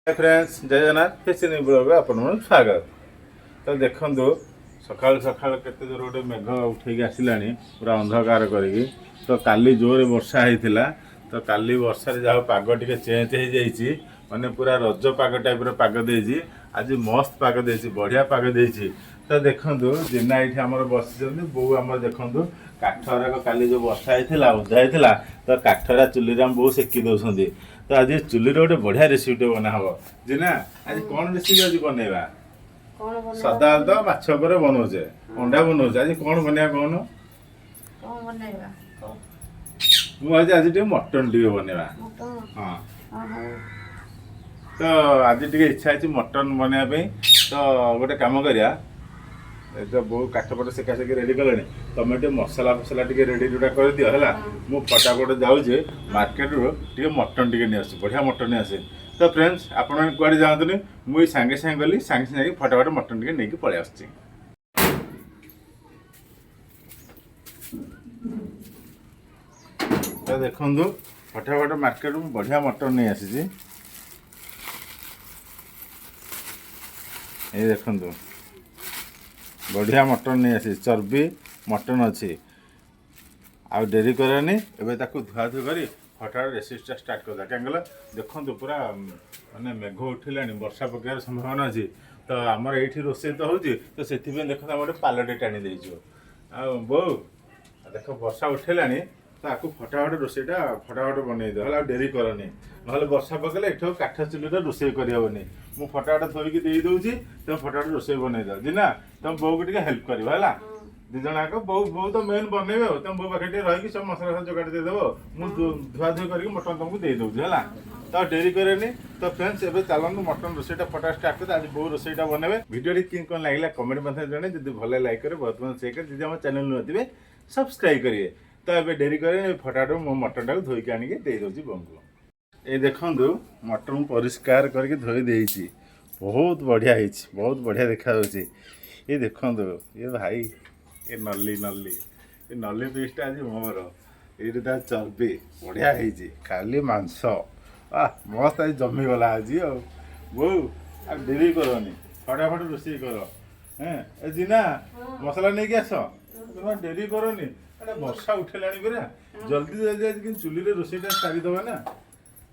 Friends जय Jagannath फेसिन blog आपन स्वागत। तो देखंतु सकाल सकाल केते जोर गोटे मेघ उठेकी आसिलानी पूरा अंधकार करिकी। तो काली जोरे वर्षा होइतिला। तो काली वर्षा रे जाओ पाग टिके चेंज हो जाइछि, माने पूरा रज पाग टाइप रो पाग देछि। आज मस्त पाग देछि, बढ़िया पाग देछि। तो देखंतु जिना एठी हमर बसिछन्ती बो हमर देखंतु काठरा को काली जो वर्षा होइतिला उदा होइतिला। तो काठरा चुली रे हम बो सेकी दोसंती। तो आज चुली रे गोटे बढ़िया रेसिपी बना हबो जिना। आज कोन रेसिपी आज बनेबा? सदा तो माछ पर बनौछे, अंडा बनौछे। आज कोन बनेबा कोन? कोन बनेबा? मु आज टे मटन टिके बनेबा। हां तो आज टिके इच्छा अछि मटन बनेबा पे। तो गोटे काम करिया, तो बहुत काठपट सेका सेकी रेडी कले। तुम टे मसला फसला टिके रेडी जोटा कर दियो हला। मु फटाफट जाउछे मार्केट रो टिके मटन टिके नै आसे, बढ़िया मटन नै आसे। तो फ्रेंड्स आपण कुआडे जातनी, मुई सांगे सांगे गली, सांगे सांगे फटाफट मटन टिके नेकी पळे आछी। तो देखंदु फटाफट मार्केट रो बढ़िया मटन नै आसी। ए देखंदु बढ़िया मटन नहीं आसी, चर्बी मटन अच्छी। आ डेरी करनी एबे ताकू धुआ धुई करी फटाफट रेसिपी स्टार्ट कर क्या देखो पूरा माने मेघ उठिलानी, वर्षा पकेबार संभावना अच्छी। तो आमर ये रोसे तो होची, तो से देख गोटे पालटे टाणी देचु। आ बो देख वर्षा उठेलानी, तो आपको फटाफट रोसेटा फटाफट बनई दे हला, डेरी करनी ना वर्षा पकड़े एठ काठ चुली रोसे करनी। मु फटाफट धोईकी दे दूची, तुम फटाफट रोसे बनई दो जिना। तुम बो को टिके हेल्प कर दी जन आक। बो बो तो मेन बनइबे, तुम बो पाखे रही सब मसला जोगाड़ देदेव। मुझे धुआ धुई करके मटन तुमको दे दूची है। तो डेरी करेनी। तो फ्रेंड्स एबे चलनु मटन रोसेटा फटाफट स्टार्ट कर। आज बो रोसेटा बनइबे। वीडियो कि कौन लगला कमेंट मध्य जणे, जदि भले लाइक करे बहुत बहुत शेयर करे, जदि हम चैनल नु नथिबे सब्सक्राइब करिए। तो ये डेरी करें फटाफट मो मटन टाक धोईकी आनिके दे दूची बोंगु। ये देखंतु मटन परिष्कार करके धोई देइछि, बहुत बढ़िया होइछि, बहुत बढ़िया देखा जाउछि। ये देखंतु ये भाई, ये नल्ली नल्ली, ये नल्ली पीसटा आज मोर। ये चर्बी बढ़िया होइछि, खाली मांस। मस्त आज जमी गला आज। बो आ डेरी करनी, फटाफट रोषेई कर। ए जिना मसला नहीं आस, तुम डेरी करनी। अरे वर्षा उठेलानी परा, जल्दी जल्दी आज कि चुली रे रोसेटा सारीदबा ना,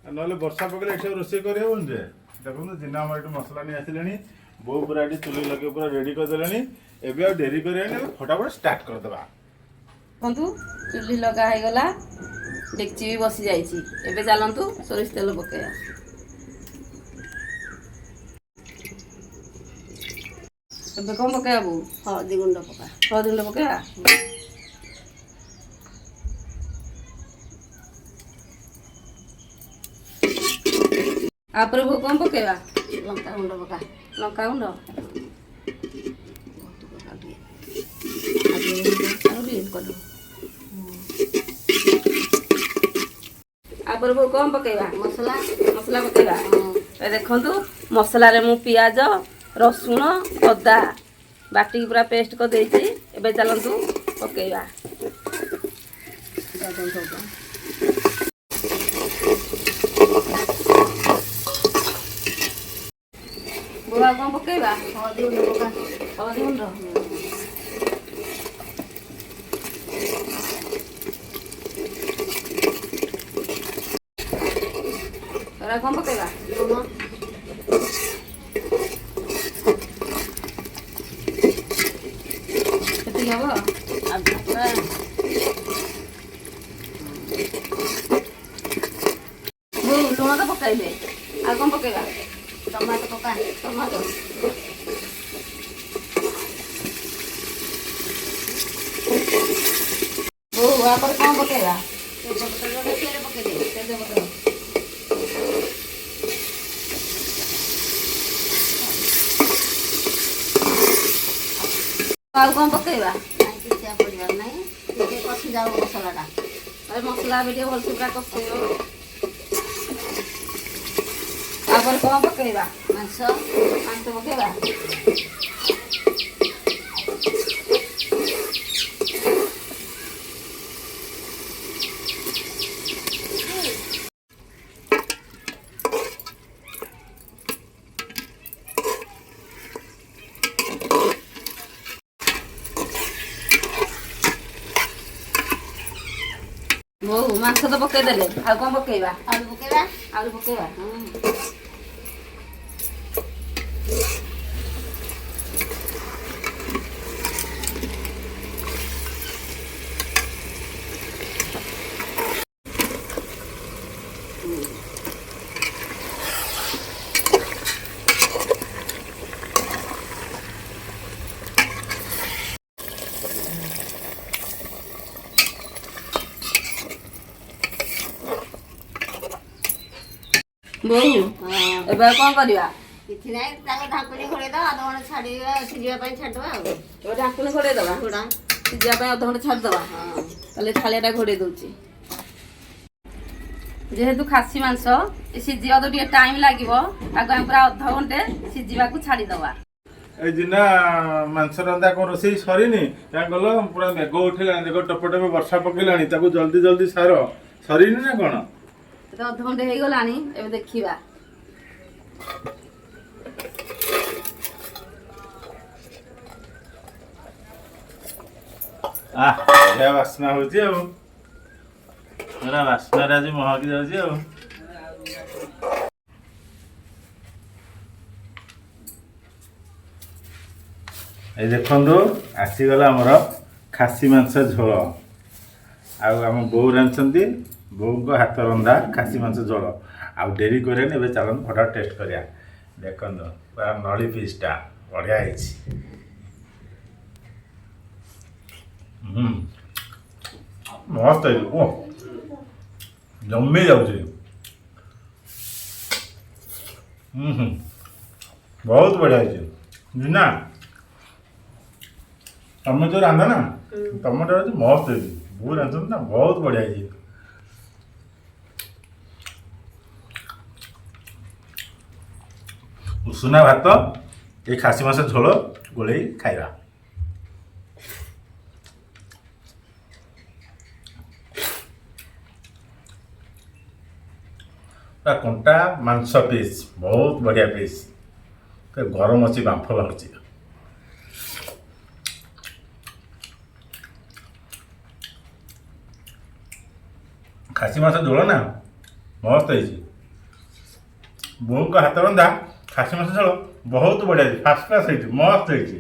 नले वर्षा पकड़े एठ रोसे करहबन जे। देखो जिना हमर एठ मसला नहीं आसिलानी, बो पूरा एठी चुली लगे पूरा रेडी कर देलानी। एबे आ डेरी करेनी, फटाफट स्टार्ट कर दबा। बंधु चुल्ली लगा है गला, डेक्ची भी बसी जाइछि। एबे चलंतु सोरिष तेल पकेया। एबे कोन पकेया बो? हळदी गुंड पका, हळदी गुंड पकेया। आपरे वो कौन पकेवा? लंका गुंड पका, लंका गुंड आपरे वो कौन पकेवा? मसला मसला पकेवा। तो देखंतु मसला रे मु पियाज रसुण अदा बाटी पूरा पेस्ट कर देछि। एबे चलंतु पकेवा। बुआ कौन पकेबा? हळदी गुंड पका, हळदी गुंड। तोरा कौन पकेबा? लूण। केति हबो? आधा वो लूण तो पकाइबे। आ कौन पकेबा? टमाटो पका, टमाटो। वो वहाँ पर कौन पकेगा? तेजपत्र पकेदे, तेजपत्र। और कौन पकेगा? किसी पड़िबार नहीं, टिके कसी जाओ मसलाटा। अरे मसला भी टिके भलसे पूरा कसेइबो। आपर कौन पकेबा? मांस, मांस पकेबा। ମାଂସ ତ ପକେଇଦେଲେ ଆଉ କ'ଣ ପକେଇବା? ଆଳୁ ପକେଇବା। ଆଳୁ ପକେଇବା। ବୋଉ ଏବେ ଆଉ କ'ଣ କରିବା? କିଛି ନାହିଁ ତାକୁ ଢାଙ୍କୁଣି ଘୋଡ଼େଇଦବା ଅଧଘଣ୍ଟେ ଛାଡ଼ିବା ସିଝିବା ପାଇଁ ଛାଡ଼ିଦବା ଆଉ। ଏବେ ଢାଙ୍କୁଣି ଘୋଡ଼େଇ ଦେବା ଘୋଡ଼ା ସିଝିବା ପାଇଁ ଅଧଘଣ୍ଟେ ଛାଡ଼ିଦେବା। ତାହେଲେ ଥାଳିଆଟା ଘୋଡ଼େଇ ଦେଉଛି। ଯେହେତୁ ଖାସି ମାଂସ ସିଝିବାକୁ ଟିକେ ଟାଇମ୍ ଲାଗିବ ତାକୁ ଆମେ ପୁରା ଅଧଘଣ୍ଟେ ସିଝିବାକୁ ଛାଡ଼ିଦେବା। এই দিনা মাংস রন্ধা কোন রোষেই সরিনি কাঁ কল পুরা মেঘ উঠিলানি দেখো টপ টপ বর্ষা পকাইলানি তাকে জলদি জলদি সার সরিনি না কোন? ଏବେ ଅଧଘଣ୍ଟେ ହେଇଗଲାଣି ଏବେ ଦେଖିବା। ବଢିଆ ବାସ୍ନା ହଉଛି ଆଉ ପୁରା ବାସ୍ନାରେ ଆଜି ମହକି ଯାଉଛି ଆଉ। এই ଦେଖନ୍ତୁ ଆସିଗଲା ଆମର ଖାସି ମାଂସ ଝୋଳ। ଆଉ ଆମ ବୋଉ ରାନ୍ଧିଛନ୍ତି, ବୋଉଙ୍କ ହାତ ରନ୍ଧା ଖାସି ମାଂସ ଝୋଳ। ଆଉ ଡେରି କରିବାନି, ଏବେ ଚାଲନ୍ତୁ ଫଟାଫଟ ଟେଷ୍ଟ କରିବା। ଦେଖନ୍ତୁ ପୁରା ନଳି ପିସ୍ଟା ବଢ଼ିଆ ହେଇଛି। ମସ୍ତ ହେଇଛି, ଓ ଜମି ଯାଉଛି। ବହୁତ ବଢ଼ିଆ ହେଇଛି ନା। ତମେ ଯୋଉ ରାନ୍ଧ ନା ତମଟା ହଉଛି ମସ୍ତ ହେଇଛି। ବୋଉ ରାନ୍ଧୁଛନ୍ତି ନା ବହୁତ ବଢ଼ିଆ ହେଇଛି। ଉଷୁନା ଭାତ ଏଇ ଖାସି ମାଂସ ଝୋଳ ଗୋଳେଇ ଖାଇବା। ପୁରା କଣ୍ଟା ମାଂସ ପିସ୍, ବହୁତ ବଢ଼ିଆ ପିସ୍। ଗରମ ଅଛି, ବାମ୍ଫ ବାହାରୁଛି। ଖାସି ମାଂସ ଝୋଳ ନା ମସ୍ତ ହେଇଛି। ବୋଉଙ୍କ ହାତ ରନ୍ଧା ଖାସି ମାଂସ ଝୋଳ ବହୁତ ବଢ଼ିଆ ହେଇଛି, ଫାର୍ଷ୍ଟ କ୍ଲାସ୍ ହେଇଛି, ମସ୍ତ ହେଇଛି।